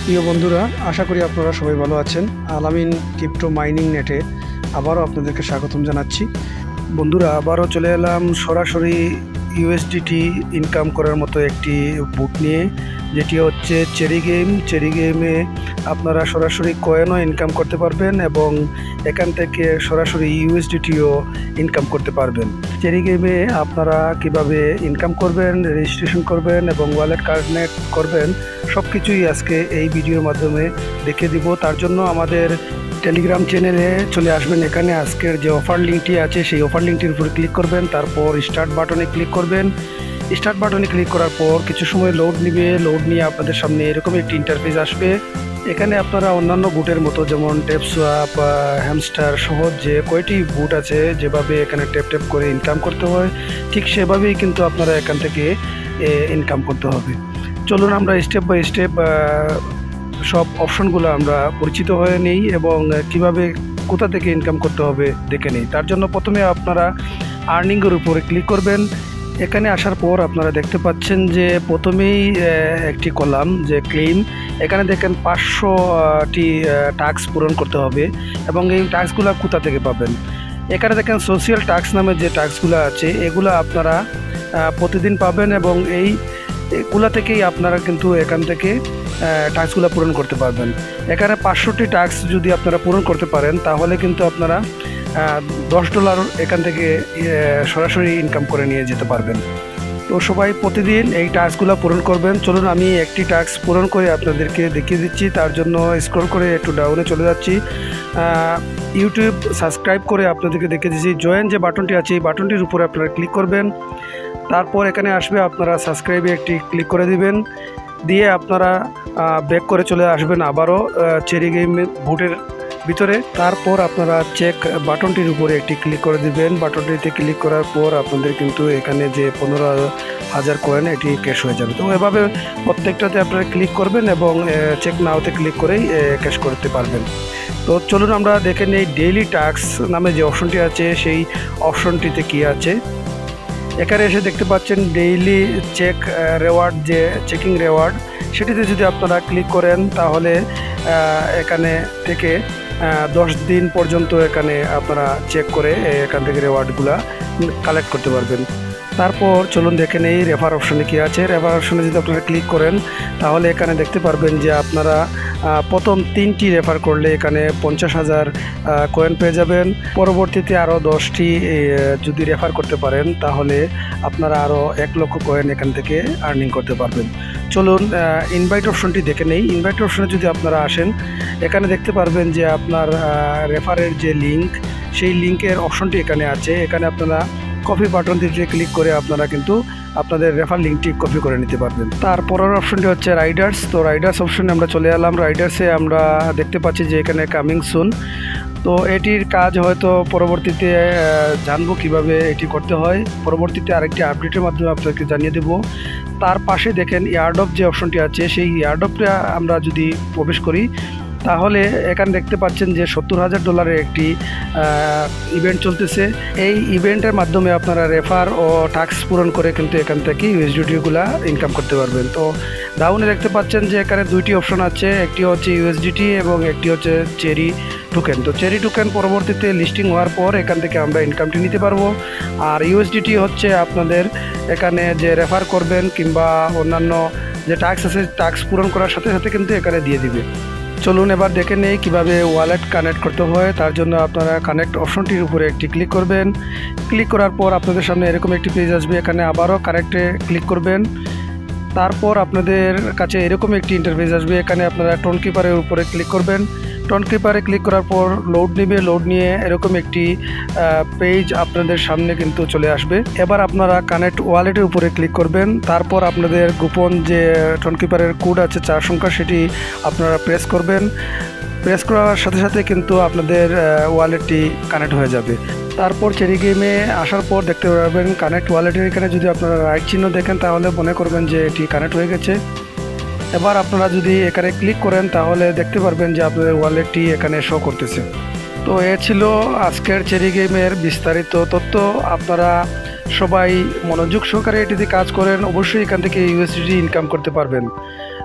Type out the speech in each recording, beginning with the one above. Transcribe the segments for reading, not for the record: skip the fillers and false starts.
প্রিয় বন্ধুরা, আশা করি আপনারা সবাই ভালো আছেন। আলামিন ক্রিপ্টো মাইনিং নেটে আবারও আপনাদেরকে স্বাগতম জানাচ্ছি। বন্ধুরা, আবারও চলে এলাম সরাসরি ইউএসডিটি ইনকাম করার মতো একটি বুট নিয়ে, যেটি হচ্ছে চেরি গেম। চেরি গেমে আপনারা সরাসরি কয়েনও ইনকাম করতে পারবেন এবং এখান থেকে সরাসরি ইউএসডিটিও ইনকাম করতে পারবেন। চেরি গেমে আপনারা কিভাবে ইনকাম করবেন, রেজিস্ট্রেশন করবেন এবং ওয়ালেট কানেক্ট করবেন, সব কিছুই আজকে এই ভিডিওর মাধ্যমে দেখিয়ে দিব। তার জন্য আমাদের টেলিগ্রাম চ্যানেলে চলে আসবেন। এখানে আজকের যে অফার লিঙ্কটি আছে সেই অফার লিঙ্কটির উপরে ক্লিক করবেন, তারপর স্টার্ট বাটনে ক্লিক করবেন। স্টার্ট বাটনে ক্লিক করার পর কিছু সময় লোড নিবে। লোড নিয়ে আপনাদের সামনে এরকম একটি ইন্টারফেস আসবে। এখানে আপনারা অন্যান্য বুটের মতো যেমন ট্যাপসোয়াপ, হ্যামস্টার সহ যে কয়টি বুট আছে, যেভাবে এখানে ট্যাপ ট্যাপ করে ইনকাম করতে হয়, ঠিক সেভাবেই কিন্তু আপনারা এখান থেকে ইনকাম করতে হবে। চলুন আমরা স্টেপ বাই স্টেপ সব অপশনগুলো আমরা পরিচিত হয়ে নেই এবং কিভাবে কোথা থেকে ইনকাম করতে হবে দেখে নেই। তার জন্য প্রথমে আপনারা আর্নিংয়ের উপরে ক্লিক করবেন। এখানে আসার পর আপনারা দেখতে পাচ্ছেন যে প্রথমেই একটি কলাম যে ক্লেম, এখানে দেখেন 500টি টাস্ক পূরণ করতে হবে এবং এই টাস্কগুলো কোথা থেকে পাবেন। এখানে দেখেন সোশ্যাল টাস্ক নামে যে টাস্কগুলো আছে, এগুলো আপনারা প্রতিদিন পাবেন এবং এইগুলা থেকেই আপনারা কিন্তু এখান থেকে টাস্কগুলো পূরণ করতে পারবেন। এখানে 500টি টাস্ক যদি আপনারা পূরণ করতে পারেন, তাহলে কিন্তু আপনারা $10 এখান থেকে সরাসরি ইনকাম করে নিয়ে যেতে পারবেন। তো সবাই প্রতিদিন এই টাস্কগুলো পূরণ করবেন। চলুন আমি একটি টাস্ক পূরণ করে আপনাদেরকে দেখিয়ে দিচ্ছি। তার জন্য স্ক্রল করে একটু ডাউনে চলে যাচ্ছি। ইউটিউব সাবস্ক্রাইব করে আপনাদেরকে দেখিয়ে দিচ্ছি। জয়েন যে বাটনটি আছে, এই বাটনটির উপরে আপনারা ক্লিক করবেন। তারপর এখানে আসবে, আপনারা সাবস্ক্রাইবে একটি ক্লিক করে দিবেন, দিয়ে আপনারা ব্যাক করে চলে আসবেন আবারও চেরি গেম বুটের ভিতরে। তারপর আপনারা চেক বাটনটির উপরে একটি ক্লিক করে দিবেন। বাটনটিতে ক্লিক করার পর আপনাদের কিন্তু এখানে যে 15,000 কয়েন এটি ক্যাশ হয়ে যাবে। তো এভাবে প্রত্যেকটাতে আপনারা ক্লিক করবেন এবং চেক নাওতে ক্লিক করেই ক্যাশ করতে পারবেন। তো চলুন আমরা দেখে নিই ডেইলি টাস্ক নামে যে অপশনটি আছে সেই অপশনটিতে কি আছে। এখানে এসে দেখতে পাচ্ছেন ডেইলি চেক রেওয়ার্ড, যে চেকিং রেওয়ার্ড, সেটিতে যদি আপনারা ক্লিক করেন তাহলে এখানে থেকে 10 দিন পর্যন্ত এখানে আপনারা চেক করে এখান থেকে রেওয়ার্ডগুলা কালেক্ট করতে পারবেন। তারপর চলুন দেখে নেই রেফার অপশনে কী আছে। রেফার অপশনে যদি আপনারা ক্লিক করেন তাহলে এখানে দেখতে পারবেন যে আপনারা প্রথম 3টি রেফার করলে এখানে 50,000 কয়েন পেয়ে যাবেন। পরবর্তীতে আরও 10টি যদি রেফার করতে পারেন তাহলে আপনারা আরও 1 লক্ষ কয়েন এখান থেকে আর্নিং করতে পারবেন। চলুন ইনভাইট অপশনটি দেখে নেই। ইনভাইট অপশনে যদি আপনারা আসেন, এখানে দেখতে পারবেন যে আপনার রেফারের যে লিঙ্ক, সেই লিঙ্কের অপশনটি এখানে আছে। এখানে আপনারা কপি বাটনটিতে ক্লিক করে আপনারা কিন্তু আপনাদের রেফার লিঙ্কটি কপি করে নিতে পারবেন। তারপরের অপশনটি হচ্ছে রাইডার্স। তো রাইডার্স অপশনে আমরা চলে এলাম। রাইডার্সে আমরা দেখতে পাচ্ছি যে এখানে কামিং সুন। তো এটির কাজ হয়তো পরবর্তীতে জানবো কিভাবে এটি করতে হয়, পরবর্তীতে আরেকটি আপডেটের মাধ্যমে আপনাকে জানিয়ে দেব। তার পাশে দেখেন ইয়ারড্রপ যে অপশনটি আছে, সেই ইয়ারড্রপটা আমরা যদি প্রবেশ করি তাহলে এখানে দেখতে পাচ্ছেন যে $70,000 একটি ইভেন্ট চলতেছে। এই ইভেন্টের মাধ্যমে আপনারা রেফার ও টাস্ক পূরণ করে কিন্তু এখান থেকে ইউএসডিটিগুলো ইনকাম করতে পারবেন। তো ডাউনে দেখতে পাচ্ছেন যে এখানে 2টি অপশন আছে, একটি হচ্ছে ইউএসডিটি এবং একটি হচ্ছে চেরি টোকেন। তো চেরি টোকেন পরবর্তীতে লিস্টিং হওয়ার পর এখান থেকে আমরা ইনকামটি নিতে পারবো। আর ইউএসডিটি হচ্ছে আপনাদের এখানে যে রেফার করবেন কিংবা অন্যান্য যে টাস্ক আছে, টাস্ক পূরণ করার সাথে সাথে কিন্তু এখানে দিয়ে দিবে। চলুন এবার দেখে নেই কীভাবে ওয়ালেট কানেক্ট করতে হয়। তার জন্য আপনারা কানেক্ট অপশনটির উপরে একটি ক্লিক করবেন। ক্লিক করার পর আপনাদের সামনে এরকম একটি পেজ আসবে। এখানে আবারও কানেক্টে ক্লিক করবেন। তারপর আপনাদের কাছে এরকম একটি ইন্টারফেস আসবে। এখানে আপনারা টোন কিপারের উপরে ক্লিক করবেন। টোন কিপারে ক্লিক করার পর লোড নেবে। লোড নিয়ে এরকম একটি পেজ আপনাদের সামনে কিন্তু চলে আসবে। এবার আপনারা কানেক্ট ওয়ালেটের উপরে ক্লিক করবেন। তারপর আপনাদের গোপন যে টোন কিপারের কোড আছে 4 সংখ্যা, সেটি আপনারা প্রেস করবেন। প্রেস করার সাথে সাথে কিন্তু আপনাদের ওয়ালেটটি কানেক্ট হয়ে যাবে। তারপর চেরি গেমে আসার পর দেখতে পারবেন কানেক্ট ওয়ালেটের এখানে যদি আপনারা রাইট চিহ্ন দেখেন তাহলে মনে করবেন যে এটি কানেক্ট হয়ে গেছে। এবার আপনারা যদি এখানে ক্লিক করেন তাহলে দেখতে পারবেন যে আপনাদের ওয়ালেটটি এখানে শো করতেছে। তো এ ছিল আজকের চেরি গেমের বিস্তারিত তথ্য। আপনারা সবাই মনোযোগ সহকারে এটিতে কাজ করেন, অবশ্যই এখান থেকে ইউএসডিটি ইনকাম করতে পারবেন।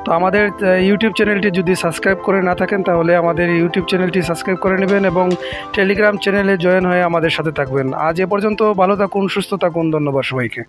তো আমাদের ইউটিউব চ্যানেলটি যদি সাবস্ক্রাইব করে না থাকেন তাহলে আমাদের ইউটিউব চ্যানেলটি সাবস্ক্রাইব করে নেবেন এবং টেলিগ্রাম চ্যানেলে জয়েন হয়ে আমাদের সাথে থাকবেন। আজ এ পর্যন্ত, ভালো থাকুন, সুস্থ থাকুন, ধন্যবাদ সবাইকে।